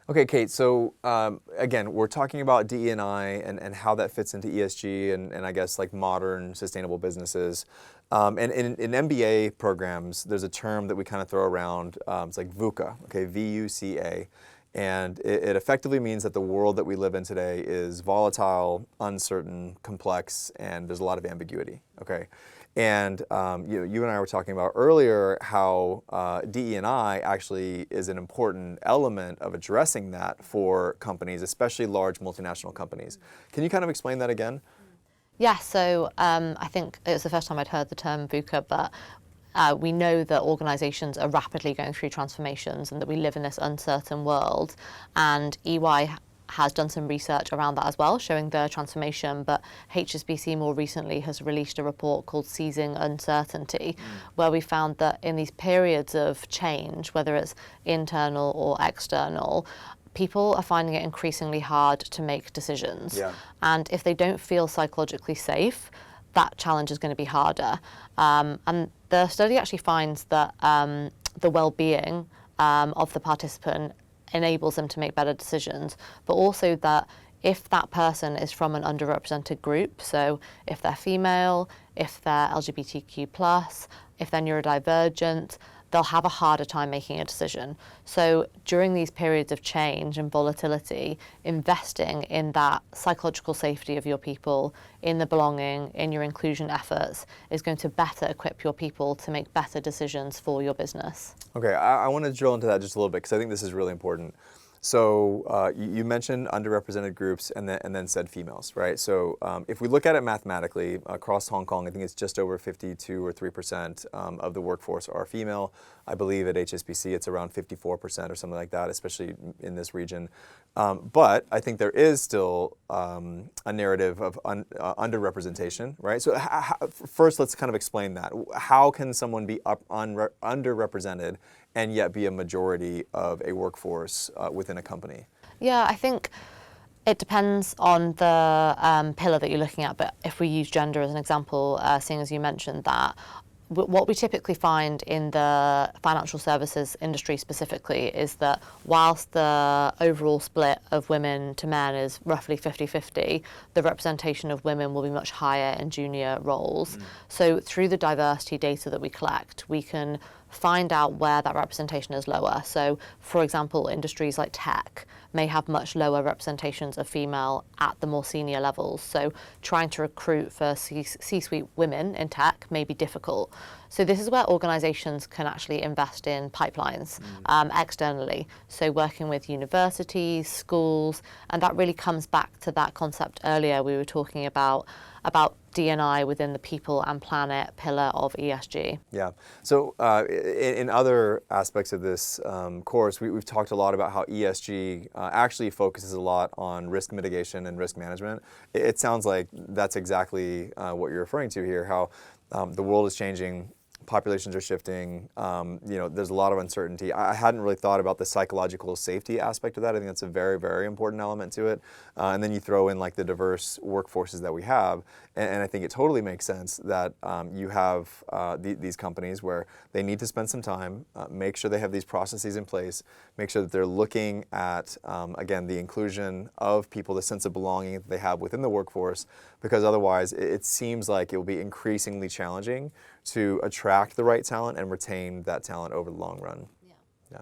Okay, Kate, so again, we're talking about DE&I and how that fits into ESG and I guess like modern sustainable businesses. And in MBA programs, there's a term that we kind of throw around. It's like VUCA, okay, VUCA. And it effectively means that the world that we live in today is volatile, uncertain, complex, and there's a lot of ambiguity, okay? And you and I were talking about earlier how DE&I actually is an important element of addressing that for companies, especially large multinational companies. Can you kind of explain that again? Yeah, so I think it was the first time I'd heard the term VUCA, but we know that organisations are rapidly going through transformations and that we live in this uncertain world. And EY has done some research around that as well, showing the transformation, but HSBC more recently has released a report called Seizing Uncertainty, where we found that in these periods of change, whether it's internal or external, people are finding it increasingly hard to make decisions. Yeah. And if they don't feel psychologically safe, that challenge is going to be harder. And the study actually finds that the well-being of the participant enables them to make better decisions, but also that if that person is from an underrepresented group, so if they're female, if they're LGBTQ+, if they're neurodivergent, they'll have a harder time making a decision. So during these periods of change and volatility, investing in that psychological safety of your people, in the belonging, in your inclusion efforts, is going to better equip your people to make better decisions for your business. Okay, I want to drill into that just a little bit because I think this is really important. So you mentioned underrepresented groups and then said females, right? So if we look at it mathematically, across Hong Kong, I think it's just over 52 or 3% of the workforce are female. I believe at HSBC it's around 54% or something like that, especially in this region. But I think there is still a narrative of underrepresentation, right? So first, let's kind of explain that. How can someone be underrepresented and yet be a majority of a workforce within a company? Yeah, I think it depends on the pillar that you're looking at, but if we use gender as an example, seeing as you mentioned that, what we typically find in the financial services industry specifically is that whilst the overall split of women to men is roughly 50-50, the representation of women will be much higher in junior roles. So through the diversity data that we collect, we can find out where that representation is lower. So, for example, industries like tech may have much lower representations of female at the more senior levels. So trying to recruit for C-suite women in tech may be difficult. So this is where organisations can actually invest in pipelines externally. So working with universities, schools, and that really comes back to that concept earlier we were talking about D&I within the people and planet pillar of ESG. Yeah. So in other aspects of this course, we've talked a lot about how ESG actually focuses a lot on risk mitigation and risk management. It sounds like that's exactly what you're referring to here, how the world is changing, populations are shifting, there's a lot of uncertainty. I hadn't really thought about the psychological safety aspect of that. I think that's a very, very important element to it. And then you throw in like the diverse workforces that we have. And I think it totally makes sense that you have these companies where they need to spend some time, make sure they have these processes in place, make sure that they're looking at, again, the inclusion of people, the sense of belonging that they have within the workforce, because otherwise it seems like it will be increasingly challenging to attract the right talent and retain that talent over the long run. Yeah. Yeah.